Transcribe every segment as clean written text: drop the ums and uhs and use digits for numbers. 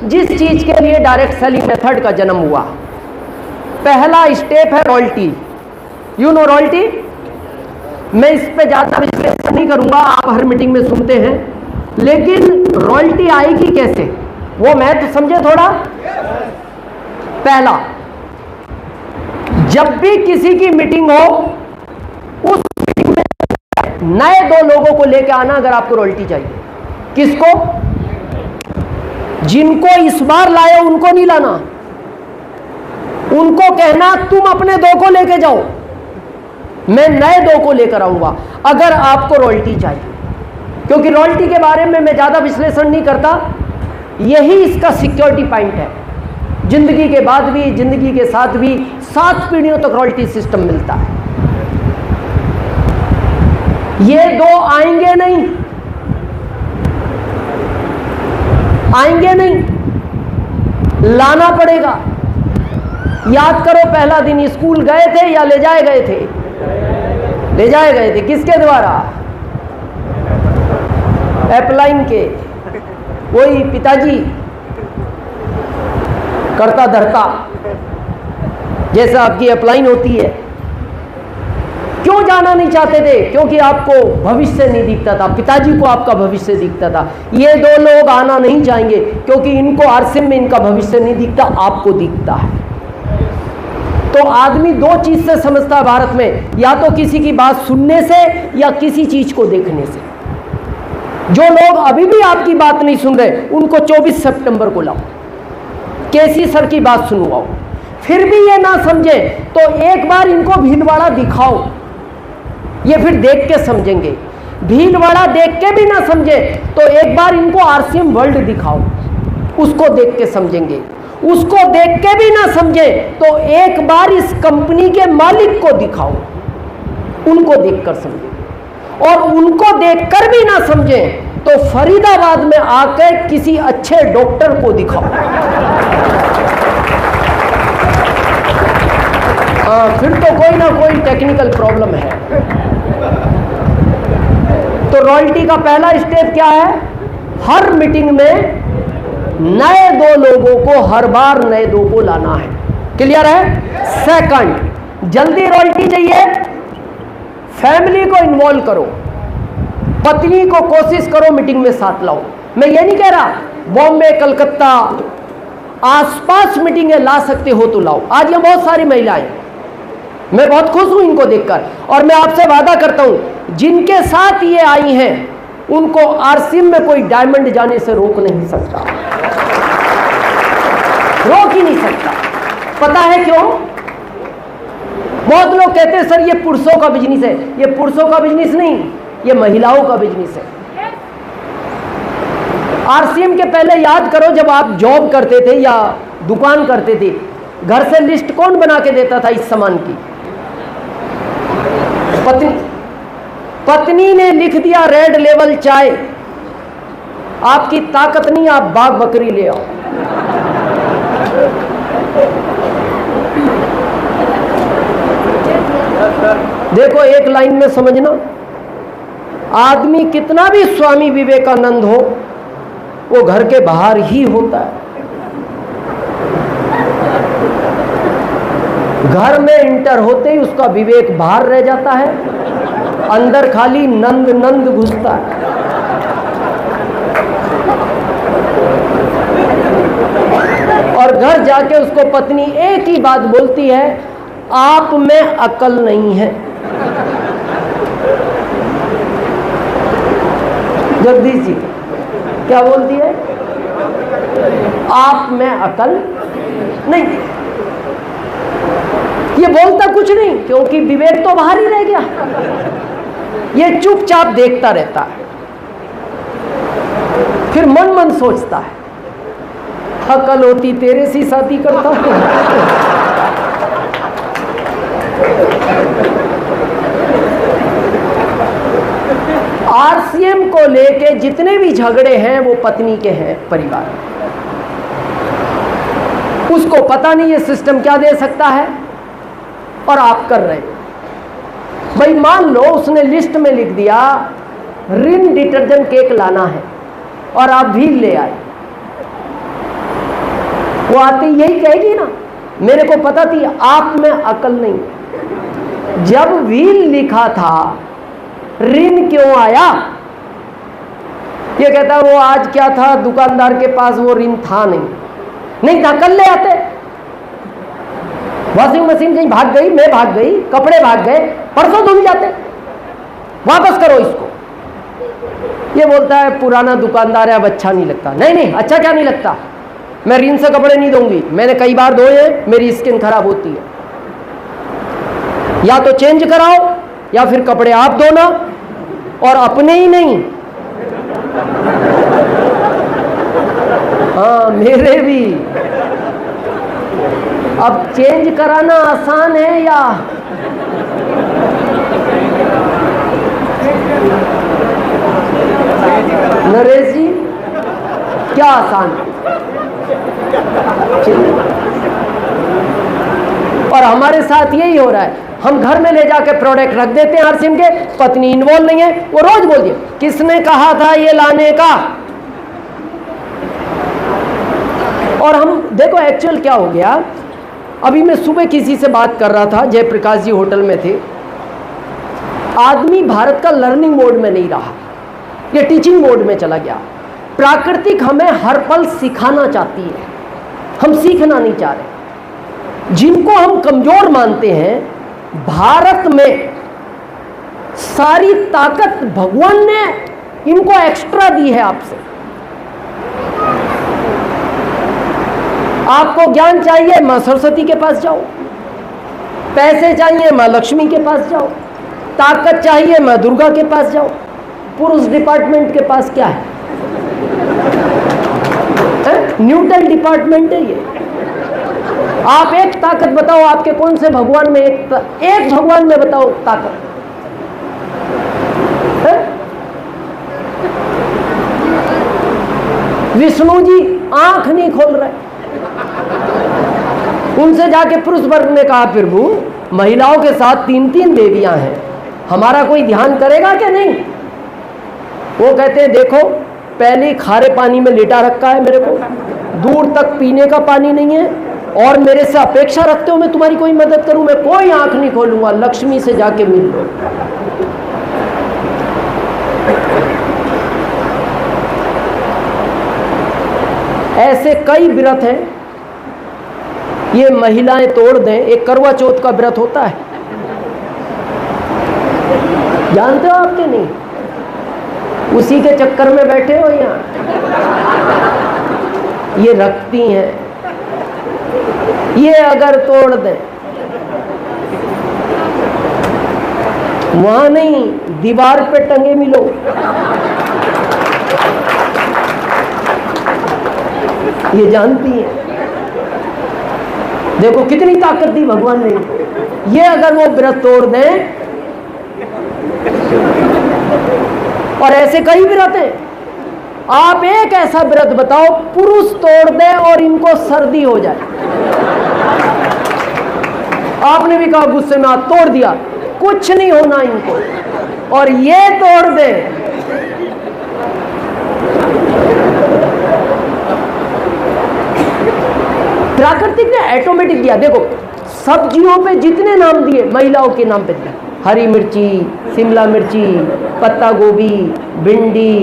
जिस चीज के लिए डायरेक्ट सेलिंग मेथड का जन्म हुआ। पहला स्टेप है रॉयल्टी। You know royalty. मैं इस पे ज्यादा विश्लेषण नहीं करूंगा, आप हर मीटिंग में सुनते हैं, लेकिन रॉयल्टी आएगी कैसे वो मैं तो समझे थोड़ा। पहला, जब भी किसी की मीटिंग हो उस मीटिंग में नए 2 लोगों को लेकर आना अगर आपको रॉयल्टी चाहिए। किसको? जिनको इस बार लाए उनको नहीं लाना, उनको कहना तुम अपने 2 को लेके जाओ, मैं नए 2 को लेकर आऊंगा अगर आपको रॉयल्टी चाहिए। क्योंकि रॉयल्टी के बारे में मैं ज्यादा विश्लेषण नहीं करता, यही इसका सिक्योरिटी पॉइंट है। जिंदगी के बाद भी, जिंदगी के साथ भी 7 पीढ़ियों तक रॉयल्टी सिस्टम मिलता है। ये 2 आएंगे नहीं, आएंगे नहीं, लाना पड़ेगा। याद करो, पहला दिन स्कूल गए थे या ले जाए गए थे? ले जाए गए थे। किसके द्वारा? अपलाइन के, वही पिताजी करता धरता, जैसा आपकी अपलाइन होती है। क्यों जाना नहीं चाहते थे? क्योंकि आपको भविष्य नहीं दिखता था, पिताजी को आपका भविष्य दिखता था। ये 2 लोग आना नहीं चाहेंगे क्योंकि इनको आरसीएम में इनका भविष्य नहीं दिखता, आपको दिखता है। तो आदमी 2 चीज से समझता है भारत में, या तो किसी की बात सुनने से या किसी चीज को देखने से। जो लोग अभी भी आपकी बात नहीं सुन रहे उनको 24 सितंबर को लाओ, केसी सर की बात सुनवाओ। फिर भी ये ना समझे तो एक बार इनको भीलवाड़ा दिखाओ, ये फिर देख के समझेंगे। भीलवाड़ा देख के भी ना समझे तो एक बार इनको आरसीएम वर्ल्ड दिखाओ, उसको देख के समझेंगे। उसको देख के भी ना समझे तो एक बार इस कंपनी के मालिक को दिखाओ, उनको देखकर समझेंगे। और उनको देखकर भी ना समझे तो फरीदाबाद में आकर किसी अच्छे डॉक्टर को दिखाओ। फिर तो कोई ना कोई टेक्निकल प्रॉब्लम है। तो रॉयल्टी का पहला स्टेप क्या है? हर मीटिंग में नए 2 लोगों को, हर बार नए 2 को लाना है। क्लियर है? सेकंड, जल्दी रॉयल्टी चाहिए, फैमिली को इन्वॉल्व करो, पत्नी को कोशिश करो मीटिंग में साथ लाओ। मैं ये नहीं कह रहा बॉम्बे, कलकत्ता आसपास मीटिंगें ला सकते हो तो लाओ। आज ये बहुत सारी महिलाएं, मैं बहुत खुश हूं इनको देखकर, और मैं आपसे वादा करता हूं जिनके साथ ये आई हैं उनको आरसीएम में कोई डायमंड जाने से रोक नहीं सकता, रोक ही नहीं सकता। पता है क्यों? बहुत लोग कहते हैं सर ये पुरुषों का बिजनेस है। ये पुरुषों का बिजनेस नहीं, ये महिलाओं का बिजनेस है। आरसीएम के पहले याद करो, जब आप जॉब करते थे या दुकान करते थे, घर से लिस्ट कौन बना के देता था इस सामान की? पत्नी ने लिख दिया रेड लेवल चाय, आपकी ताकत नहीं, आप बाग बकरी ले आओ। देखो एक लाइन में समझना, आदमी कितना भी स्वामी विवेकानंद हो वो घर के बाहर ही होता है। घर में इंटर होते ही उसका विवेक बाहर रह जाता है, अंदर खाली नंद नंद घुसता है। और घर जाके उसको पत्नी एक ही बात बोलती है, आप में अकल नहीं है। जगदीश जी क्या बोलती है? आप में अकल नहीं। ये बोलता कुछ नहीं क्योंकि विवेक तो बाहर ही रह गया। ये चुपचाप देखता रहता है, फिर मन मन सोचता है, अकल होती तेरे से शादी करता हूं। आरसीएम को लेके जितने भी झगड़े हैं वो पत्नी के हैं, परिवार। उसको पता नहीं ये सिस्टम क्या दे सकता है और आप कर रहे हैं। भाई मान लो उसने लिस्ट में लिख दिया रिन डिटर्जेंट केक लाना है और आप भी ले आए, वो आते यही कहेगी ना, मेरे को पता थी आप में अकल नहीं। जब व्हील लिखा था ऋण क्यों आया? ये कहता वो आज क्या था, दुकानदार के पास वो ऋण था नहीं था, कल ले आते। वॉशिंग मशीन कहीं भाग गई, मैं भाग गई, कपड़े भाग गए, परसों धुल जाते, वापस करो इसको। ये बोलता है पुराना दुकानदार है, अब अच्छा नहीं लगता। नहीं, अच्छा क्या नहीं लगता, मैं ऋण से कपड़े नहीं दूंगी, मैंने कई बार धोए हैं, मेरी स्किन खराब होती है। या तो चेंज कराओ या फिर कपड़े आप धोना, और अपने ही नहीं, हाँ मेरे भी। अब चेंज कराना आसान है या नरेश जी क्या आसान है? और हमारे साथ यही हो रहा है, हम घर में ले जाके प्रोडक्ट रख देते हैं हर सिम के, पत्नी इन्वॉल्व नहीं है, वो रोज बोलती है किसने कहा था ये लाने का। और हम देखो एक्चुअल क्या हो गया, अभी मैं सुबह किसी से बात कर रहा था, जयप्रकाश जी होटल में थे। आदमी भारत का लर्निंग मोड में नहीं रहा, ये टीचिंग मोड में चला गया। प्राकृतिक हमें हर पल सिखाना चाहती है, हम सीखना नहीं चाह रहे। जिनको हम कमजोर मानते हैं, भारत में सारी ताकत भगवान ने इनको एक्स्ट्रा दी है आपसे। आपको ज्ञान चाहिए, मां सरस्वती के पास जाओ। पैसे चाहिए, मां लक्ष्मी के पास जाओ। ताकत चाहिए, मां दुर्गा के पास जाओ। पुरुष डिपार्टमेंट के पास क्या है? न्यूटन डिपार्टमेंट है ये। आप एक ताकत बताओ, आपके कौन से भगवान में एक भगवान में बताओ ताकत है? विष्णु जी आंख नहीं खोल रहे। उनसे जाके पुरुष वर्ग ने कहा प्रभु महिलाओं के साथ 3-3 देवियां हैं, हमारा कोई ध्यान करेगा क्या? नहीं। वो कहते हैं देखो पहले खारे पानी में लेटा रखा है मेरे को, दूर तक पीने का पानी नहीं है, और मेरे से अपेक्षा रखते हो मैं तुम्हारी कोई मदद करूं? मैं कोई आंख नहीं खोलूंगा, लक्ष्मी से जाके मिल लो। ऐसे कई व्रत हैं, ये महिलाएं तोड़ दें। एक करवा चौथ का व्रत होता है, जानते हो आपके? नहीं, उसी के चक्कर में बैठे हो यहाँ। ये रखती हैं, ये अगर तोड़ दें, वहां नहीं दीवार पे टंगे मिलो। ये जानती हैं, देखो कितनी ताकत दी भगवान ने। ये अगर वो व्रत तोड़ दें, और ऐसे कई व्रत हैं, आप एक ऐसा व्रत बताओ पुरुष तोड़ दे और इनको सर्दी हो जाए। आपने भी कहा गुस्से में हाथ तोड़ दिया, कुछ नहीं होना इनको, और ये तोड़ दे। प्राकृतिक ने ऑटोमेटिक दिया। देखो सब्जियों पे जितने नाम दिए महिलाओं के नाम पे दिया, हरी मिर्ची, शिमला मिर्ची, पत्ता गोभी, भिंडी,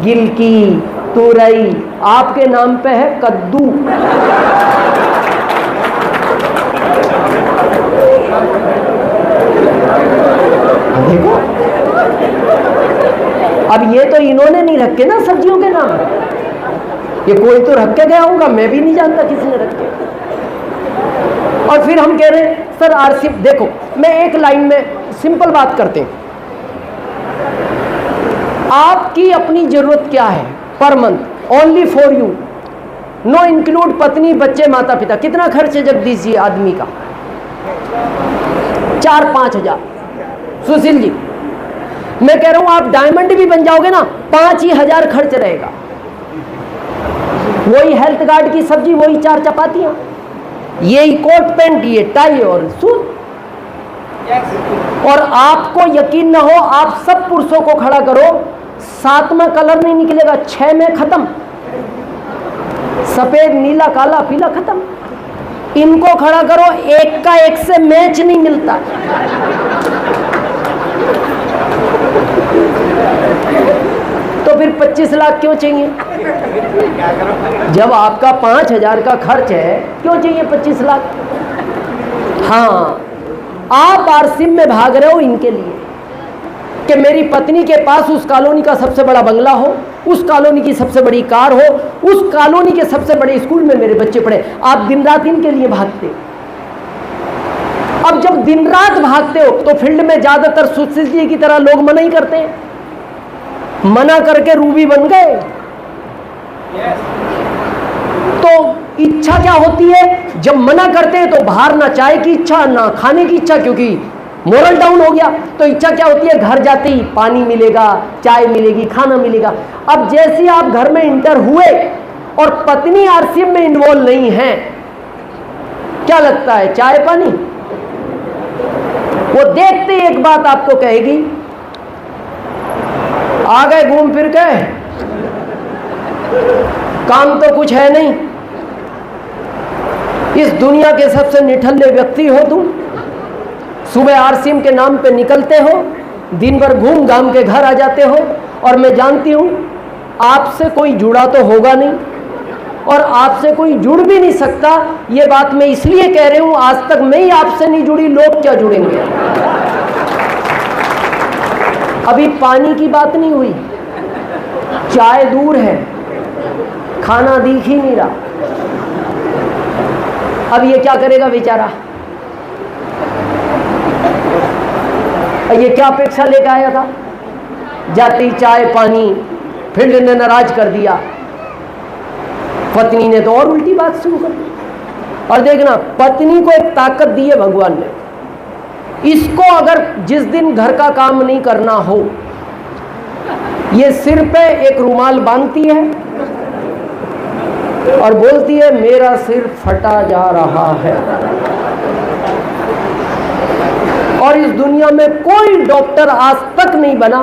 गिलकी, तुरई, आपके नाम पे है कद्दू। देखो अब ये तो इन्होंने नहीं रखे ना सब्जियों के नाम, ये कोई तो रख के गया होगा, मैं भी नहीं जानता किसी ने रखे। और फिर हम कह रहे हैं सर आरसीएफ। देखो मैं एक लाइन में सिंपल बात करते हैं, आपकी अपनी जरूरत क्या है per month, only for you, know include पत्नी, बच्चे, माता पिता। कितना खर्च है जगदीश जी आदमी का? 4-5 हजार। सुशील जी मैं कह रहा हूं आप डायमंड भी बन जाओगे ना, 5 ही हजार खर्च रहेगा। वही हेल्थ गार्ड की सब्जी, वही 4 चपातियां, यही कोट पैंट, ये टाई और सूट। और आपको यकीन ना हो, आप सब पुरुषों को खड़ा करो, 7वां कलर नहीं निकलेगा, 6 में खत्म। सफेद नीला काला पीला खत्म। इनको खड़ा करो, एक का एक से मैच नहीं मिलता। तो फिर 25 लाख क्यों चाहिए? जब आपका 5,000 का खर्च है, क्यों चाहिए 25 लाख? हाँ, आप आरसीएम में भाग रहे हो इनके लिए कि मेरी पत्नी के पास उस कॉलोनी का सबसे बड़ा बंगला हो, उस कॉलोनी की सबसे बड़ी कार हो, उस कॉलोनी के सबसे बड़े स्कूल में मेरे बच्चे पढ़े। आप दिन रात इनके लिए भागते हो। अब जब दिन रात भागते हो तो फील्ड में ज्यादातर सुशील जी की तरह लोग मना ही करते हैं, मना करके रूबी बन गए। तो इच्छा क्या होती है? जब मना करते हैं तो बाहर ना चाय की इच्छा ना खाने की इच्छा, क्योंकि मोरल डाउन हो गया। तो इच्छा क्या होती है? घर जाते ही पानी मिलेगा, चाय मिलेगी, खाना मिलेगा। अब जैसे आप घर में इंटर हुए और पत्नी आरसीएम में इन्वॉल्व नहीं है, क्या लगता है? चाय पानी? वो देखते ही एक बात आपको कहेगी, आ गए घूम फिर के, काम तो कुछ है नहीं, इस दुनिया के सबसे निठल्ले व्यक्ति हो तुम। सुबह आरसीएम के नाम पे निकलते हो, दिन भर घूम घाम के घर आ जाते हो, और मैं जानती हूं आपसे कोई जुड़ा तो होगा नहीं और आपसे कोई जुड़ भी नहीं सकता। ये बात मैं इसलिए कह रही हूं, आज तक मैं ही आपसे नहीं जुड़ी, लोग क्या जुड़ेंगे? अभी पानी की बात नहीं हुई, चाय दूर है, खाना दिख ही नहीं रहा। अब ये क्या करेगा बेचारा? ये क्या अपेक्षा लेकर आया था? जाती चाय पानी, फील्ड ने नाराज कर दिया, पत्नी ने तो और उल्टी बात शुरू कर दी। और देखना, पत्नी को एक ताकत दी है भगवान ने, इसको अगर जिस दिन घर का काम नहीं करना हो, ये सिर पे एक रुमाल बांधती है और बोलती है मेरा सिर फटा जा रहा है। और इस दुनिया में कोई डॉक्टर आज तक नहीं बना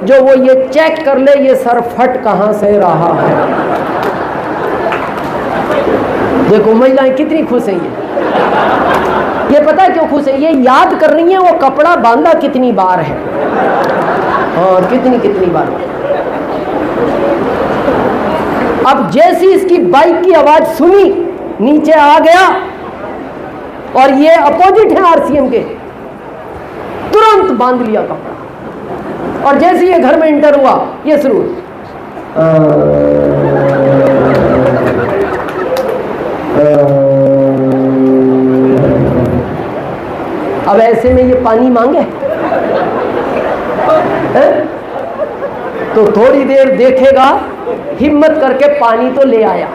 जो वो ये चेक कर ले ये सर फट कहां से रहा है। देखो महिलाएं कितनी खुश हैं। ये पता है क्यों खुश है? ये याद कर रही हैं वो कपड़ा बांधा कितनी बार है और कितनी बार। अब जैसी इसकी बाइक की आवाज सुनी, नीचे आ गया, और ये अपोजिट है आरसीएम के, तुरंत बांध लिया कपड़ा। और जैसे ये घर में इंटर हुआ, ये शुरू, अब ऐसे में ये पानी मांगे है? तो थोड़ी देर देखेगा, हिम्मत करके पानी तो ले आया।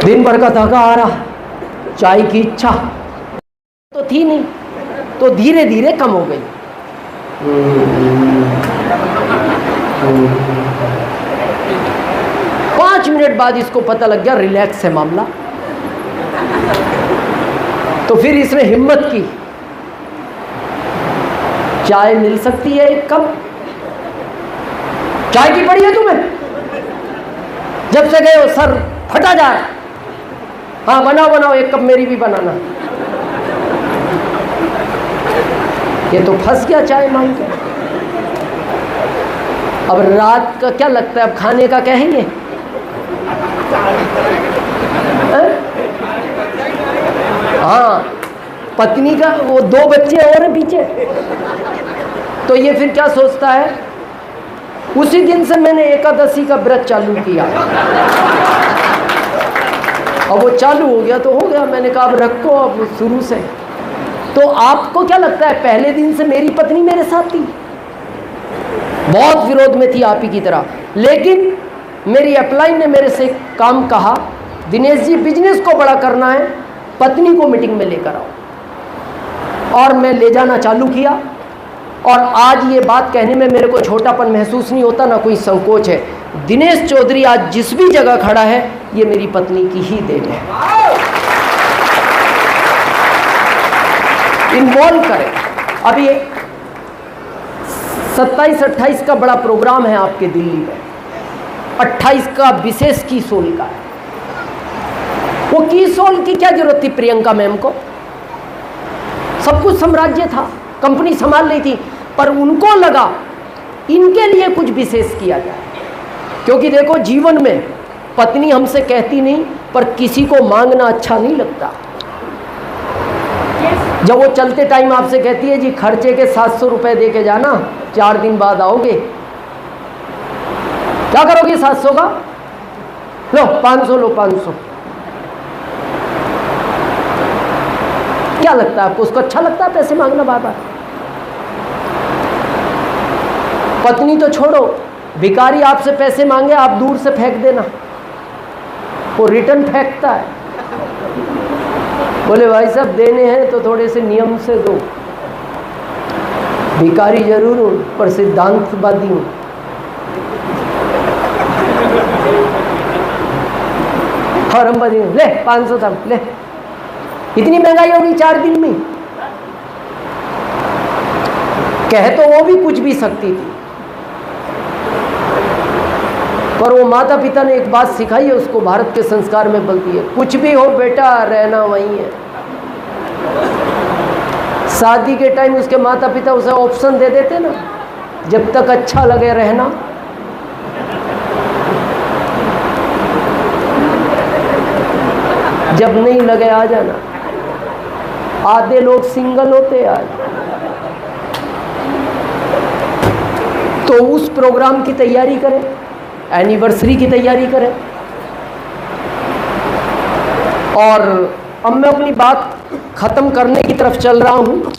दिन भर का थका आ रहा, चाय की इच्छा तो थी नहीं, तो धीरे धीरे कम हो गई। 5 मिनट बाद इसको पता लग गया रिलैक्स है मामला। तो फिर इसने हिम्मत की, चाय मिल सकती है एक कप? चाय की पड़ी है तुम्हें? जब से गए हो सर फटा जा रहा। हाँ बनाओ एक कप मेरी भी बनाना। ये तो फंस गया चाय मांग के। अब रात का क्या लगता है? अब खाने का कहेंगे? हाँ, पत्नी का वो 2 बच्चे और हैं पीछे। तो ये फिर क्या सोचता है? उसी दिन से मैंने एकादशी का व्रत चालू किया। अब वो चालू हो गया तो हो गया, मैंने कहा अब रखो अब शुरू से। तो आपको क्या लगता है? पहले दिन से मेरी पत्नी मेरे साथ थी, बहुत विरोध में थी आप ही की तरह, लेकिन मेरी अपलाइन ने मेरे से काम कहा, दिनेश जी बिजनेस को बड़ा करना है, पत्नी को मीटिंग में लेकर आओ। और मैं ले जाना चालू किया, और आज ये बात कहने में मेरे को छोटापन महसूस नहीं होता, ना कोई संकोच है। दिनेश चौधरी आज जिस भी जगह खड़ा है, ये मेरी पत्नी की ही देन है। इन्वॉल्व करें। अब ये 27-28 का बड़ा प्रोग्राम है आपके दिल्ली में, 28 का विशेष की सोल का है। वो की सोल की क्या जरूरत थी प्रियंका मैम को? सब कुछ साम्राज्य था, कंपनी संभाल रही थी, पर उनको लगा इनके लिए कुछ विशेष किया जाए। क्योंकि देखो, जीवन में पत्नी हमसे कहती नहीं, पर किसी को मांगना अच्छा नहीं लगता। जब वो चलते टाइम आपसे कहती है जी खर्चे के 700 रुपए दे के जाना, 4 दिन बाद आओगे, क्या करोगे 700 का? लो 500, लो 500। क्या लगता है आपको? उसको अच्छा लगता है पैसे मांगना बार बार? पत्नी तो छोड़ो, भिखारी आपसे पैसे मांगे, आप दूर से फेंक देना, वो रिटर्न फेंकता है। बोले भाई साहब देने हैं तो थोड़े से नियम से दो। भिखारी जरूर हूं, पर सिद्धांतवादी हूं। और हम बदी ले 500 था, ले, इतनी महंगाई होगी 4 दिन में। कह तो वो भी कुछ भी सकती थी, पर वो माता पिता ने एक बात सिखाई है उसको, भारत के संस्कार में बोलती है, कुछ भी हो बेटा रहना वहीं है। शादी के टाइम उसके माता पिता उसे ऑप्शन दे देते ना, जब तक अच्छा लगे रहना, जब नहीं लगे आ जाना। आधे लोग सिंगल होते आज। तो उस प्रोग्राम की तैयारी करें, एनिवर्सरी की तैयारी करें। और अब मैं अपनी बात ख़त्म करने की तरफ चल रहा हूँ।